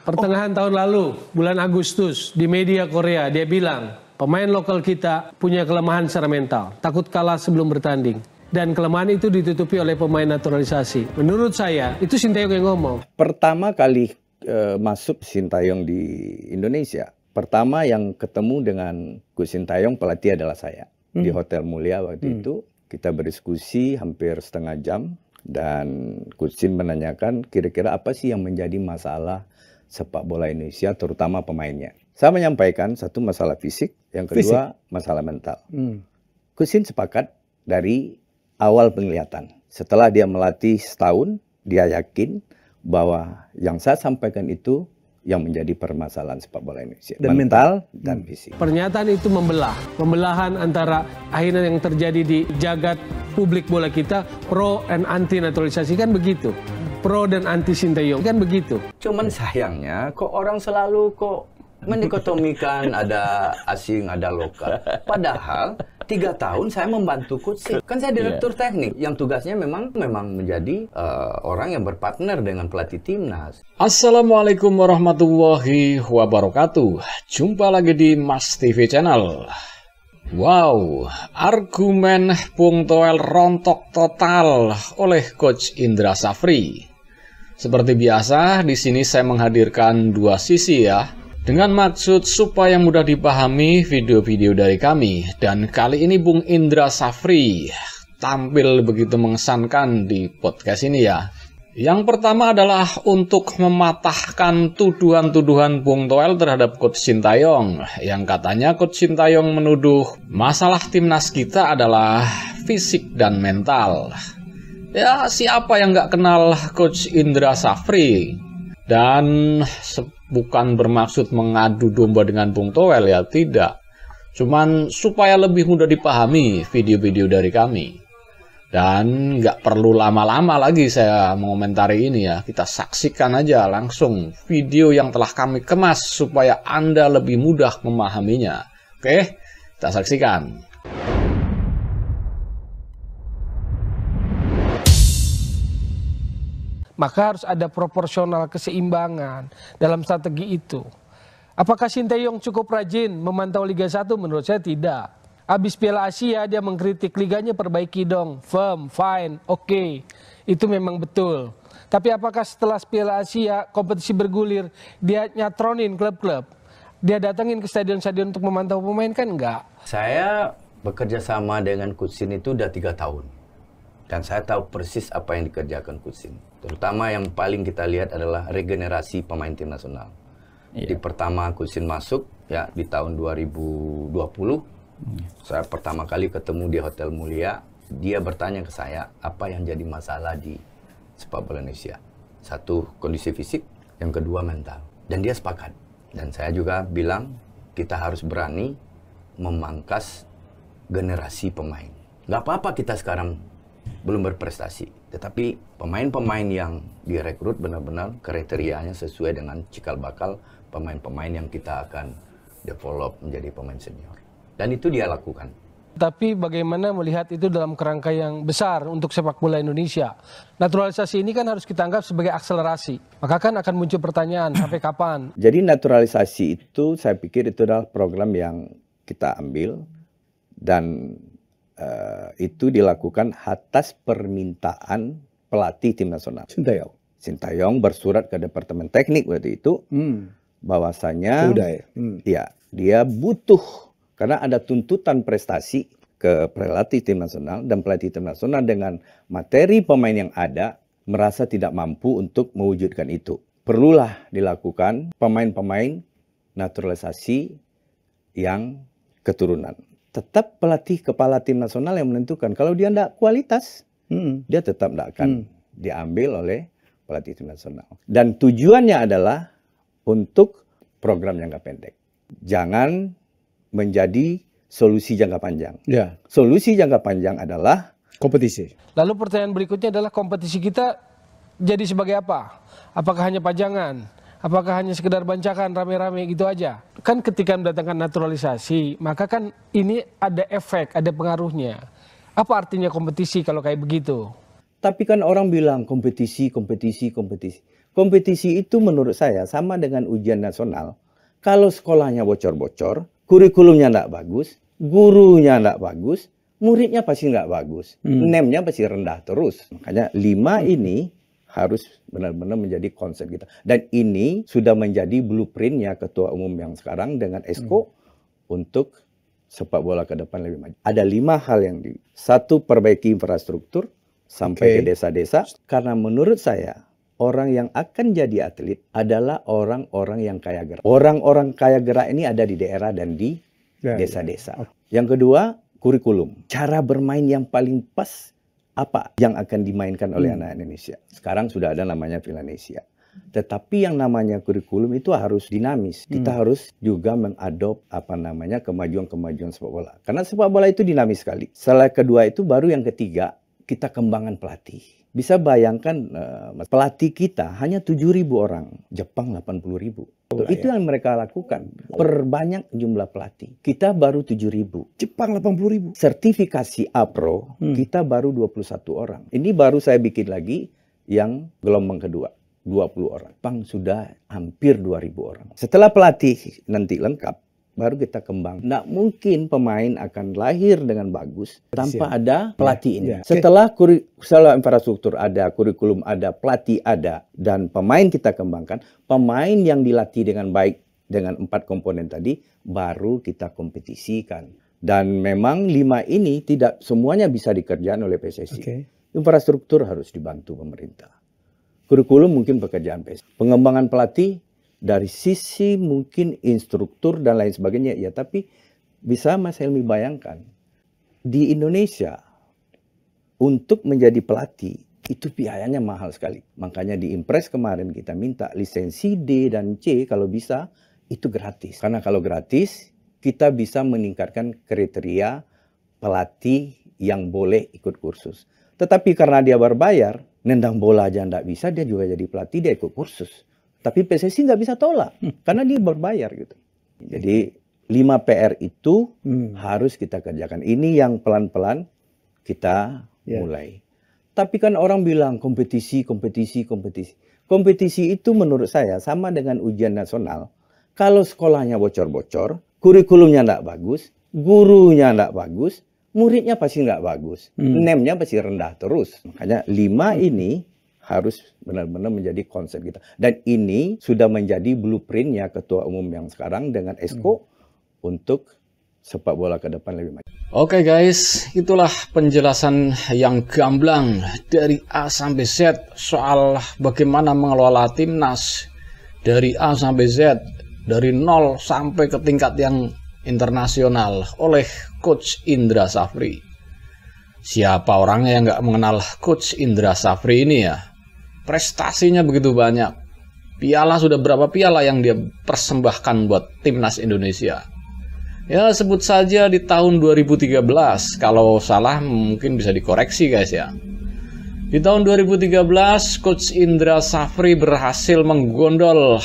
Pertengahan tahun lalu, bulan Agustus, di media Korea, dia bilang, pemain lokal kita punya kelemahan secara mental, takut kalah sebelum bertanding. Dan kelemahan itu ditutupi oleh pemain naturalisasi. Menurut saya, itu Sintayong yang ngomong. Pertama kali masuk Sintayong di Indonesia, pertama yang ketemu dengan Coach Sintayong pelatih adalah saya. Di Hotel Mulia waktu itu, kita berdiskusi hampir setengah jam. Dan Coach Sin menanyakan kira-kira apa sih yang menjadi masalah sepak bola Indonesia, terutama pemainnya. Saya menyampaikan satu masalah fisik, yang kedua masalah mental. Coach Sin sepakat dari awal penglihatan. Setelah dia melatih setahun, dia yakin bahwa yang saya sampaikan itu yang menjadi permasalahan sepak bola Indonesia. Dan mental dan fisik. Pernyataan itu membelah. Pembelahan antara akhirnya yang terjadi di jagat publik bola kita, pro dan anti naturalisasi kan begitu. Pro dan anti Sintayong kan begitu. Cuman sayangnya kok orang selalu mendikotomikan ada asing, ada lokal. Padahal 3 tahun saya membantu Coach Sin. Kan saya direktur teknik yang tugasnya memang menjadi orang yang berpartner dengan pelatih timnas. Assalamualaikum warahmatullahi wabarakatuh. Jumpa lagi di Mas TV Channel. Wow, argumen Bung Toel rontok total oleh Coach Indra Safri. Seperti biasa, di sini saya menghadirkan dua sisi ya, dengan maksud supaya mudah dipahami video-video dari kami. Dan kali ini Bung Indra Safri tampil begitu mengesankan di podcast ini ya. Yang pertama adalah untuk mematahkan tuduhan-tuduhan Bung Toel terhadap Coach Sintayong. Yang katanya Coach Sintayong menuduh masalah timnas kita adalah fisik dan mental. Ya, siapa yang nggak kenal Coach Indra Safri? Dan bukan bermaksud mengadu domba dengan Bung Toel ya, tidak. Cuman supaya lebih mudah dipahami video-video dari kami. Dan nggak perlu lama-lama lagi saya mengomentari ini ya. Kita saksikan aja langsung video yang telah kami kemas supaya Anda lebih mudah memahaminya. Oke, kita saksikan. Maka harus ada proporsional keseimbangan dalam strategi itu. Apakah Sintayong cukup rajin memantau Liga 1? Menurut saya tidak. Habis Piala Asia dia mengkritik liganya, perbaiki dong, firm, fine, oke. Itu memang betul. Tapi apakah setelah Piala Asia kompetisi bergulir dia nyatronin klub-klub? Dia datangin ke stadion-stadion untuk memantau pemain kan enggak? Saya bekerja sama dengan Coach Sin itu udah 3 tahun. Dan saya tahu persis apa yang dikerjakan Coach Sin. Terutama yang paling kita lihat adalah regenerasi pemain tim nasional. Di pertama Coach Sin masuk ya di tahun 2020. Saya pertama kali ketemu di Hotel Mulia, dia bertanya ke saya apa yang jadi masalah di sepak bola Indonesia. Satu, kondisi fisik, yang kedua mental. Dan dia sepakat. Dan saya juga bilang kita harus berani memangkas generasi pemain. Gak apa-apa kita sekarang belum berprestasi, tetapi pemain-pemain yang direkrut benar-benar kriterianya sesuai dengan cikal bakal pemain-pemain yang kita akan develop menjadi pemain senior. Dan itu dia lakukan. Tapi bagaimana melihat itu dalam kerangka yang besar untuk sepak bola Indonesia? Naturalisasi ini kan harus kita anggap sebagai akselerasi. Maka kan akan muncul pertanyaan, sampai kapan? Jadi naturalisasi itu saya pikir itu adalah program yang kita ambil. Dan itu dilakukan atas permintaan pelatih tim nasional. Sintayong bersurat ke Departemen Teknik waktu itu. Bahwasanya ya, dia butuh. Karena ada tuntutan prestasi ke pelatih tim nasional, dan pelatih tim nasional dengan materi pemain yang ada merasa tidak mampu untuk mewujudkan itu. Perlulah dilakukan pemain-pemain naturalisasi yang keturunan. Tetap pelatih kepala tim nasional yang menentukan. Kalau dia tidak kualitas, dia tetap tidak akan diambil oleh pelatih tim nasional. Dan tujuannya adalah untuk program jangka pendek. Jangan menjadi solusi jangka panjang. Ya. Solusi jangka panjang adalah kompetisi. Lalu pertanyaan berikutnya adalah kompetisi kita jadi sebagai apa? Apakah hanya pajangan? Apakah hanya sekedar bancakan rame-rame gitu aja? Kan ketika mendatangkan naturalisasi, maka kan ini ada efek, ada pengaruhnya. Apa artinya kompetisi kalau kayak begitu? Tapi kan orang bilang kompetisi, kompetisi, kompetisi. Kompetisi itu menurut saya sama dengan ujian nasional. Kalau sekolahnya bocor-bocor, kurikulumnya nggak bagus, gurunya nggak bagus, muridnya pasti nggak bagus. NEM-nya pasti rendah terus. Makanya 5 ini harus benar-benar menjadi konsep kita. Dan ini sudah menjadi blueprint-nya Ketua Umum yang sekarang dengan Esko untuk sepak bola ke depan lebih maju. Ada 5 hal yang satu, perbaiki infrastruktur sampai ke desa-desa. Karena menurut saya, orang yang akan jadi atlet adalah orang-orang yang kaya gerak. Orang-orang kaya gerak ini ada di daerah dan di desa-desa. Yang kedua, kurikulum. Cara bermain yang paling pas apa yang akan dimainkan oleh anak Indonesia. Sekarang sudah ada namanya Finlandia. Tetapi yang namanya kurikulum itu harus dinamis. Kita harus juga mengadop kemajuan-kemajuan sepak bola. Karena sepak bola itu dinamis sekali. Setelah kedua itu baru yang ketiga, kita kembangkan pelatih. Bisa bayangkan pelatih kita hanya 7.000 orang, Jepang 80.000. Itu yang mereka lakukan. Perbanyak jumlah pelatih. Kita baru 7.000. Jepang 80.000. Sertifikasi A-Pro kita baru 21 orang. Ini baru saya bikin lagi yang gelombang kedua. 20 orang. Jepang sudah hampir 2.000 orang. Setelah pelatih nanti lengkap, baru kita kembang. Nggak mungkin pemain akan lahir dengan bagus tanpa ada pelatih ini. Setelah infrastruktur ada, kurikulum ada, pelatih ada, dan pemain kita kembangkan, pemain yang dilatih dengan baik dengan 4 komponen tadi, baru kita kompetisikan. Dan memang 5 ini tidak semuanya bisa dikerjakan oleh PSSI. Infrastruktur harus dibantu pemerintah. Kurikulum mungkin pekerjaan PSSI. Pengembangan pelatih dari sisi mungkin instruktur dan lain sebagainya, ya, tapi bisa Mas Helmi bayangkan, di Indonesia untuk menjadi pelatih itu biayanya mahal sekali. Makanya di Impres kemarin kita minta lisensi D dan C kalau bisa itu gratis. Karena kalau gratis kita bisa meningkatkan kriteria pelatih yang boleh ikut kursus. Tetapi karena dia berbayar, nendang bola aja nggak bisa, dia juga jadi pelatih, dia ikut kursus. Tapi PSSI nggak bisa tolak, karena dia berbayar gitu. Jadi 5 PR itu harus kita kerjakan. Ini yang pelan-pelan kita mulai. Tapi kan orang bilang kompetisi. Kompetisi itu menurut saya sama dengan ujian nasional. Kalau sekolahnya bocor-bocor, kurikulumnya nggak bagus, gurunya nggak bagus, muridnya pasti nggak bagus. NEM-nya pasti rendah terus. Makanya 5 ini harus benar-benar menjadi konsep kita. Dan ini sudah menjadi blueprint-nya Ketua Umum yang sekarang dengan Esko untuk sepak bola ke depan lebih maju. Oke guys, itulah penjelasan yang gamblang dari A sampai Z soal bagaimana mengelola timnas dari A sampai Z, dari 0 sampai ke tingkat yang internasional oleh Coach Indra Safri. Siapa orangnya yang nggak mengenal Coach Indra Safri ini ya? Prestasinya begitu banyak. Piala sudah berapa piala yang dia persembahkan buat timnas Indonesia? Ya sebut saja di tahun 2013. Kalau salah mungkin bisa dikoreksi guys ya. Di tahun 2013 Coach Indra Safri berhasil menggondol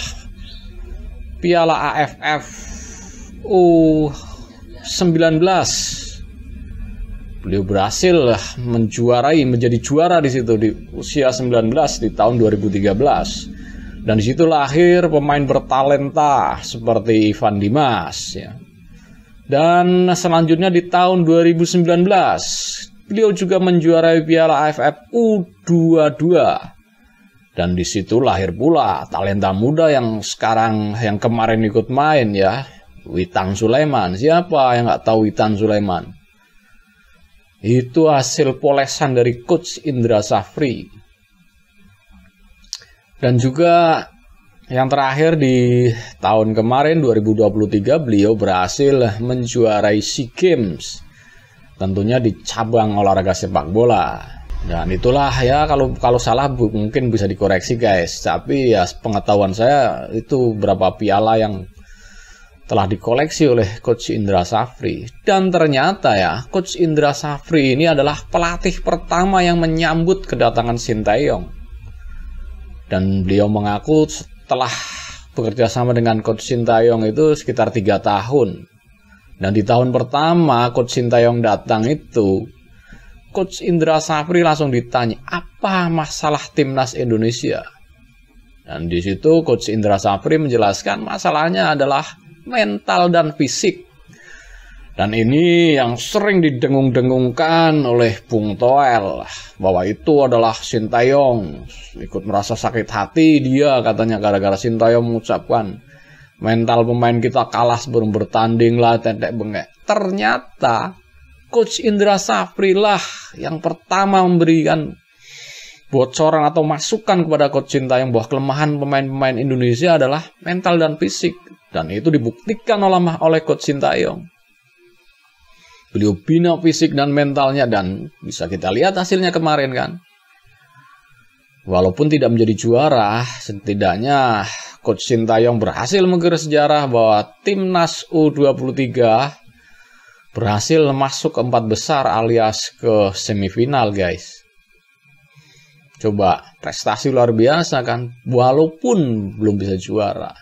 Piala AFF U19. Beliau berhasil menjadi juara di situ di usia 19 di tahun 2013. Dan di situ lahir pemain bertalenta seperti Ivan Dimas ya. Dan selanjutnya di tahun 2019 beliau juga menjuarai Piala AFF U22. Dan di situ lahir pula talenta muda yang kemarin ikut main ya, Witan Sulaiman. Siapa yang nggak tahu Witan Sulaiman? Itu hasil polesan dari Coach Indra Safri. Dan juga yang terakhir di tahun kemarin 2023 beliau berhasil menjuarai SEA Games. Tentunya di cabang olahraga sepak bola. Dan itulah ya, kalau salah mungkin bisa dikoreksi guys. Tapi ya pengetahuan saya itu berapa piala yang telah dikoleksi oleh Coach Indra Safri. Dan ternyata ya, Coach Indra Safri ini adalah pelatih pertama yang menyambut kedatangan Sinteyong. Dan beliau mengaku setelah bekerja sama dengan Coach Sinteyong itu sekitar 3 tahun. Dan di tahun pertama Coach Sinteyong datang itu, Coach Indra Safri langsung ditanya, apa masalah timnas Indonesia? Dan di situ Coach Indra Safri menjelaskan masalahnya adalah mental dan fisik. Dan ini yang sering didengung-dengungkan oleh Bung Toel, bahwa itu adalah Sintayong. Ikut merasa sakit hati dia katanya gara-gara Sintayong mengucapkan mental pemain kita kalah sebelum bertanding lah, tetek bengek. Ternyata Coach Indra Safri lah yang pertama memberikan bocoran atau masukan kepada Coach Sintayong bahwa kelemahan pemain-pemain Indonesia adalah mental dan fisik. Dan itu dibuktikan oleh Coach Sintayong. Beliau bina fisik dan mentalnya, dan bisa kita lihat hasilnya kemarin kan. Walaupun tidak menjadi juara, setidaknya Coach Sintayong berhasil mengukir sejarah bahwa timnas U23 berhasil masuk ke 4 besar alias ke semifinal, guys. Coba, prestasi luar biasa kan, walaupun belum bisa juara.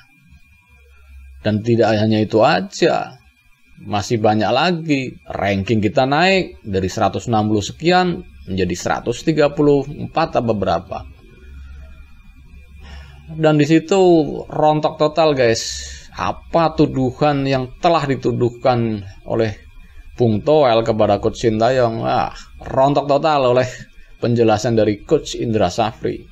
Dan tidak hanya itu aja, masih banyak lagi. Ranking kita naik dari 160 sekian menjadi 134 atau berapa. Dan di situ rontok total, guys. Apa tuduhan yang telah dituduhkan oleh Bung Toel kepada Coach Sintayong? Rontok total oleh penjelasan dari Coach Indra Safri.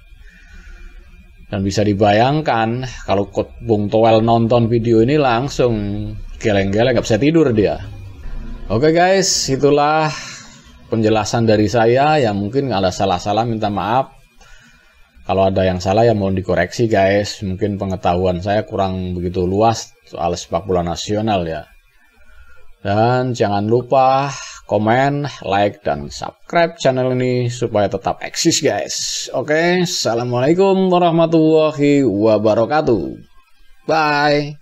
Dan bisa dibayangkan kalau Coach Bung Toel nonton video ini langsung geleng-geleng, gak bisa tidur dia. Oke guys, itulah penjelasan dari saya. Yang mungkin ada salah-salah minta maaf. Kalau ada yang salah ya mohon dikoreksi guys. Mungkin pengetahuan saya kurang begitu luas soal sepak bola nasional ya. Dan jangan lupa komen, like, dan subscribe channel ini supaya tetap eksis guys. Oke, assalamualaikum warahmatullahi wabarakatuh. Bye.